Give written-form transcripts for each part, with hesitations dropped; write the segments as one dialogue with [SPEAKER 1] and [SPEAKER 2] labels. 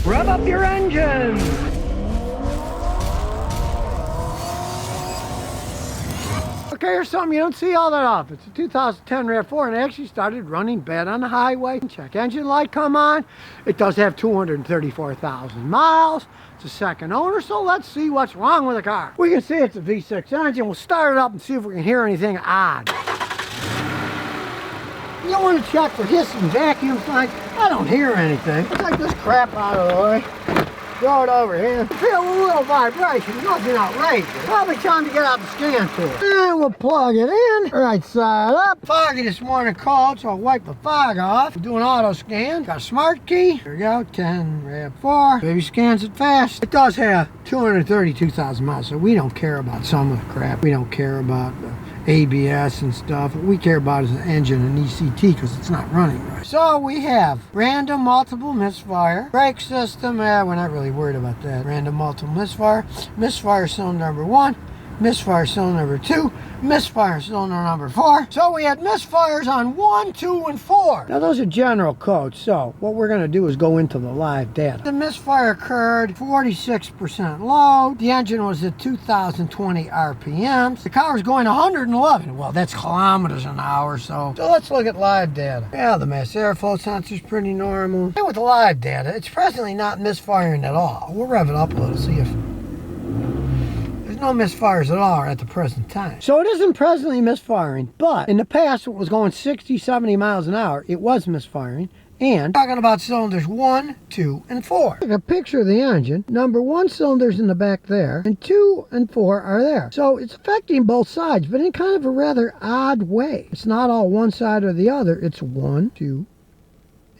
[SPEAKER 1] Rev up your engine! Okay, here's something you don't see all that often. It's a 2010 RAV4 and it actually started running bad on the highway. Check engine light come on. It does have 234,000 miles. It's a second owner, so let's see what's wrong with the car. We can see it's a V6 engine. We'll start it up and see if we can hear anything odd. You want to check for hissing vacuums like, I don't hear anything. Let's take this crap out of the way. Throw it over here. Feel a little vibration, nothing outrageous. Probably time to get out the scan tool. And we'll plug it in. Right side up. Foggy this morning cold, so I'll wipe the fog off. We'll do an auto scan. Got a smart key. Here we go, 10 RAV4. Baby scans it fast. It does have 232,000 miles, so we don't care about some of the crap. We don't care about the ABS and stuff. What we care about is the engine and ECT because it's not running right. So we have random multiple misfire, brake system, we're not really worried about that. Random multiple misfire, misfire cylinder number 1, misfire cylinder number 2, misfire cylinder number 4. So we had misfires on 1, 2, and 4. Now those are general codes, so what we're going to do is go into the live data. The misfire occurred 46% low. The engine was at 2,020 RPMs. The car was going 111. Well, that's kilometers an hour, so let's look at live data. Yeah, the mass airflow sensor is pretty normal. And with the live data, it's presently not misfiring at all. We'll rev it up a little, see if no misfires at all at the present time. So it isn't presently misfiring, but in the past it was going 60, 70 miles an hour. It was misfiring. And talking about cylinders 1, 2, and 4. Take a picture of the engine. Number 1 cylinder's in the back there, and 2 and 4 are there. So it's affecting both sides, but in kind of a rather odd way. It's not all one side or the other. It's 1, 2,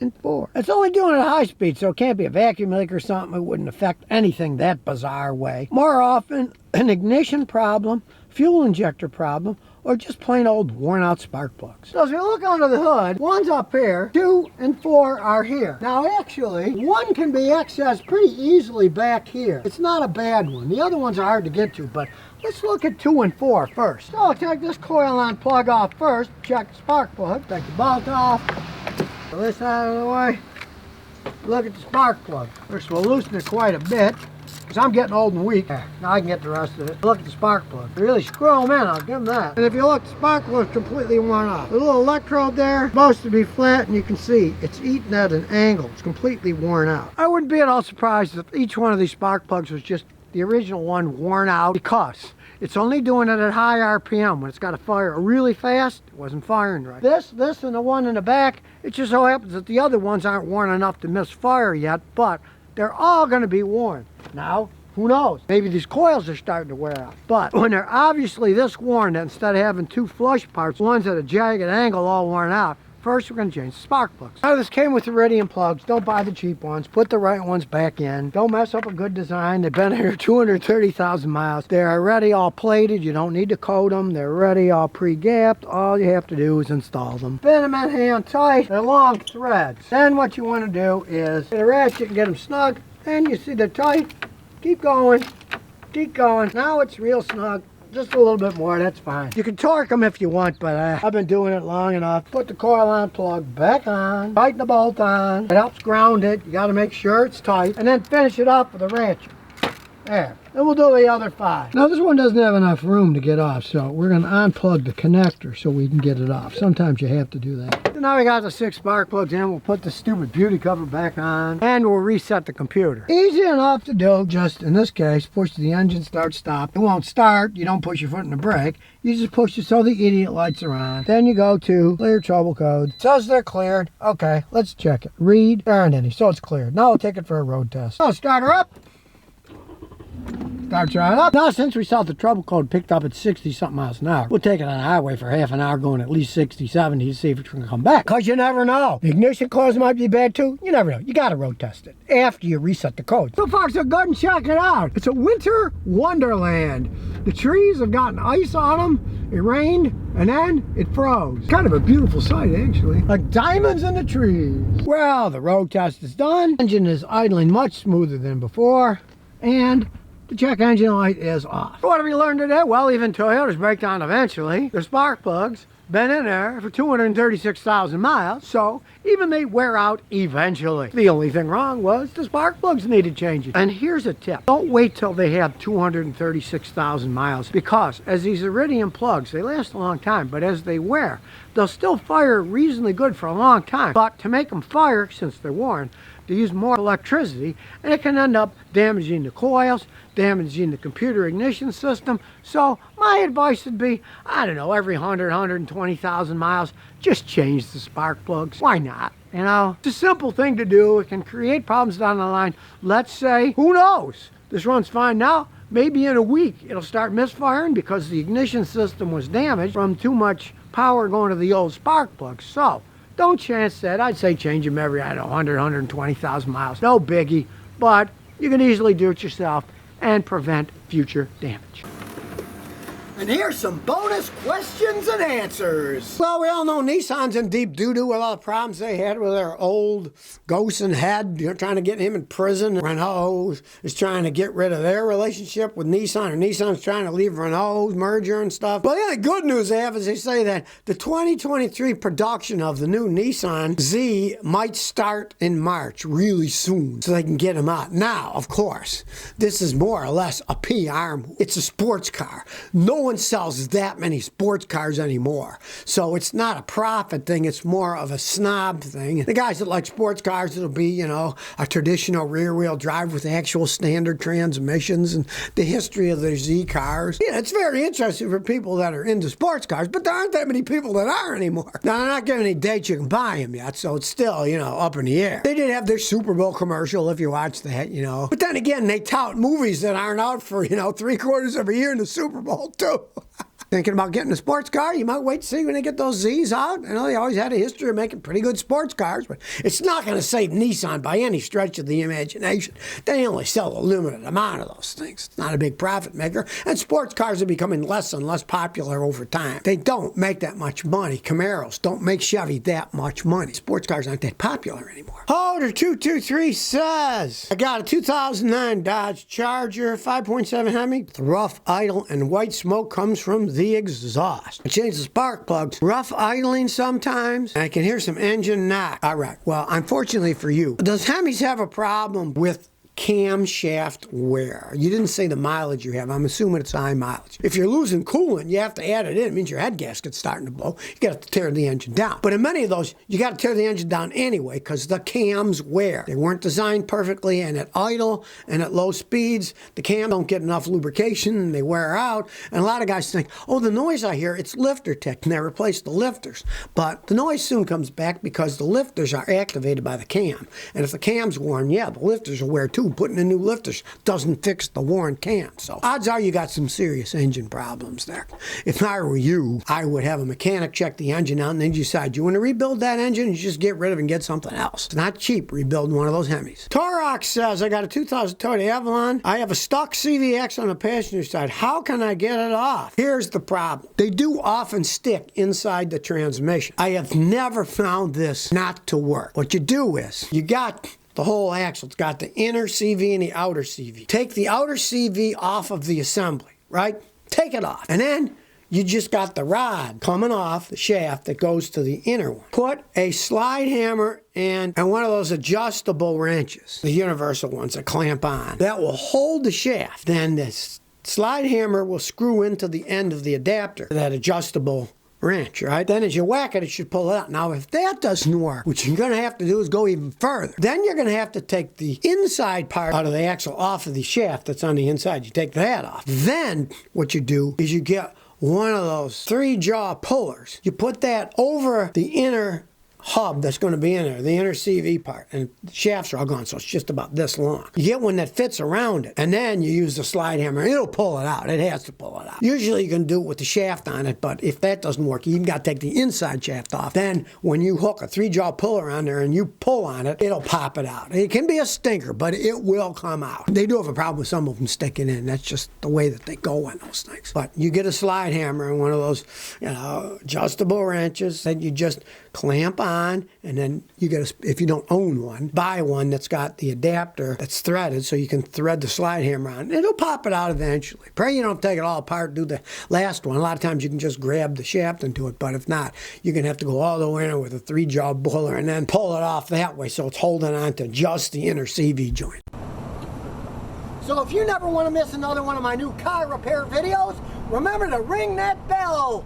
[SPEAKER 1] and 4. It's only doing it at high speed, so it can't be a vacuum leak or something. It wouldn't affect anything that bizarre way. More often, an ignition problem, fuel injector problem, or just plain old worn out spark plugs. So as we look under the hood, 1's up here, 2 and 4 are here. Now actually, 1 can be accessed pretty easily back here. It's not a bad one. The other ones are hard to get to, but let's look at 2 and 4 first. So I'll take this coil on plug off first, check the spark plug, take the bolt off. So this out of the way, look at the spark plug. First we'll loosen it quite a bit, because I'm getting old and weak. Now I can get the rest of it. Look at the spark plug. Really screw them in, I'll give them that. And if you look, the spark plug's completely worn off. The little electrode there, supposed to be flat, and you can see it's eating at an angle. It's completely worn out. I wouldn't be at all surprised if each one of these spark plugs was just the original one worn out, because it's only doing it at high RPM. When it's got to fire really fast, it wasn't firing right. This, and the one in the back, it just so happens that the other ones aren't worn enough to misfire yet, but they're all going to be worn. Now, who knows? Maybe these coils are starting to wear out. But when they're obviously this worn, that instead of having 2 flush parts, one's at a jagged angle all worn out, first we're going to change the spark plugs. Now this came with iridium plugs. Don't buy the cheap ones. Put the right ones back in. Don't mess up a good design. They've been here 230,000 miles. They're already all plated. You don't need to coat them. They're already all pre-gapped. All you have to do is install them. Spin them in hand tight. They're long threads. Then what you want to do is get a ratchet and get them snug. Then you see they're tight. Keep going. Keep going. Now it's real snug. Just a little bit more, that's fine. You can torque them if you want, but I've been doing it long enough. Put the coil on plug back on, tighten the bolt on. It helps ground it. You got to make sure it's tight. And then finish it up with a ratchet. There. Then we'll do the other 5. Now this one doesn't have enough room to get off, so we're going to unplug the connector so we can get it off. Sometimes you have to do that. So now we got the 6 spark plugs in. We'll put the stupid beauty cover back on, and we'll reset the computer. Easy enough to do. Just in this case, push the engine start stop. It won't start. You don't push your foot in the brake. You just push it so the idiot lights are on. Then you go to clear trouble code. It says they're cleared. Okay, let's check it. Read. There aren't any, so it's cleared. Now we'll take it for a road test. So start her up. Starts right up. Now, since we saw the trouble code picked up at 60-something miles an hour, we'll take it on the highway for half an hour, going at least 60, 70 to see if it's going to come back. Because you never know. The ignition coils might be bad too. You never know. You got to road test it after you reset the code. So far, so good, and check it out. It's a winter wonderland. The trees have gotten ice on them. It rained, and then it froze. Kind of a beautiful sight, actually. Like diamonds in the trees. Well, the road test is done. Engine is idling much smoother than before. And the check engine light is off. What have we learned today? Well, even Toyotas break down eventually. Their spark plugs been in there for 236,000 miles, so even they wear out eventually. The only thing wrong was the spark plugs needed changing. And here's a tip. Don't wait till they have 236,000 miles, because as these iridium plugs, they last a long time, but as they wear, they'll still fire reasonably good for a long time. But to make them fire, since they're worn, they use more electricity, and it can end up damaging the coils, damaging the computer ignition system. So my advice would be, I don't know, every 120,000 miles, just change the spark plugs. Why not? You know, it's a simple thing to do. It can create problems down the line. Let's say, who knows? This runs fine now. Maybe in a week it'll start misfiring because the ignition system was damaged from too much power going to the old spark plugs. So don't chance that. I'd say change them every, I don't know, 120,000 miles. No biggie, but you can easily do it yourself and prevent future damage. And here's some bonus questions and answers. Well, we all know Nissan's in deep doo-doo with all the problems they had with their old Gosen head. You're trying to get him in prison. Renault is trying to get rid of their relationship with Nissan, or Nissan's trying to leave Renault's merger and stuff. But the only good news they have is they say that the 2023 production of the new Nissan Z might start in March really soon, so they can get them out. Now, of course, this is more or less a PR move. It's a sports car. No one sells that many sports cars anymore. So it's not a profit thing, it's more of a snob thing. The guys that like sports cars, it'll be, you know, a traditional rear-wheel drive with actual standard transmissions and the history of their Z cars. Yeah, it's very interesting for people that are into sports cars, but there aren't that many people that are anymore. Now, they're not giving any dates you can buy them yet, so it's still, you know, up in the air. They did have their Super Bowl commercial, if you watch that, you know. But then again, they tout movies that aren't out for, you know, 3/4 of a year in the Super Bowl, too. Thinking about getting a sports car, you might wait to see when they get those Z's out. I know they always had a history of making pretty good sports cars, but it's not going to save Nissan by any stretch of the imagination. They only sell a limited amount of those things. It's not a big profit maker, and sports cars are becoming less and less popular over time. They don't make that much money. Camaros don't make Chevy that much money. Sports cars aren't that popular anymore. Holder 223 says, I got a 2009 Dodge Charger, 5.7 Hemi, with rough idle and white smoke comes from the exhaust. I changed the spark plugs. Rough idling sometimes. And I can hear some engine knock. All right. Well, unfortunately for you, does Hemis have a problem with camshaft wear? You didn't say the mileage you have. I'm assuming it's high mileage. If you're losing coolant, you have to add it in. It means your head gasket's starting to blow. You got to tear the engine down. But in many of those, you got to tear the engine down anyway because the cams wear. They weren't designed perfectly, and at idle and at low speeds, the cams don't get enough lubrication and they wear out. And a lot of guys think, oh, the noise I hear, it's lifter tech, and they replace the lifters. But the noise soon comes back because the lifters are activated by the cam. And if the cam's worn, yeah, the lifters will wear too. Putting in new lifters doesn't fix the worn cam. So odds are you got some serious engine problems there. If I were you, I would have a mechanic check the engine out and then decide you want to rebuild that engine, you just get rid of it and get something else. It's not cheap rebuilding one of those Hemis. Torox says, I got a 2000 Toyota Avalon. I have a stock CVX on the passenger side. How can I get it off? Here's the problem. They do often stick inside the transmission. I have never found this not to work. What you do is, you got the whole axle. It's got the inner CV and the outer CV. Take the outer CV off of the assembly, right? Take it off. And then you just got the rod coming off the shaft that goes to the inner one. Put a slide hammer and one of those adjustable wrenches, the universal ones that clamp on. That will hold the shaft. Then this slide hammer will screw into the end of the adapter, that adjustable wrench, right? Then as you whack it, it should pull it out. Now, if that doesn't work, what you're going to have to do is go even further. Then you're going to have to take the inside part out of the axle off of the shaft that's on the inside. You take that off. Then what you do is you get one of those 3-jaw pullers. You put that over the inner hub that's going to be in there, the inner CV part, and the shafts are all gone, so it's just about this long. You get one that fits around it, and then you use the slide hammer. It'll pull it out. It has to pull it out. Usually you can do it with the shaft on it, but if that doesn't work, you even got to take the inside shaft off. Then when you hook a 3-jaw puller on there and you pull on it, it'll pop it out. It can be a stinker, but it will come out. They do have a problem with some of them sticking in. That's just the way that they go on those things. But you get a slide hammer and one of those, you know, adjustable wrenches, and you just clamp on, and then you get, if you don't own one, buy one that's got the adapter that's threaded so you can thread the slide hammer on. It'll pop it out eventually. Pray you don't take it all apart, do the last one. A lot of times you can just grab the shaft into it, but if not, you're going to have to go all the way in with a 3-jaw buller and then pull it off that way so it's holding on to just the inner CV joint. So if you never want to miss another one of my new car repair videos, remember to ring that bell.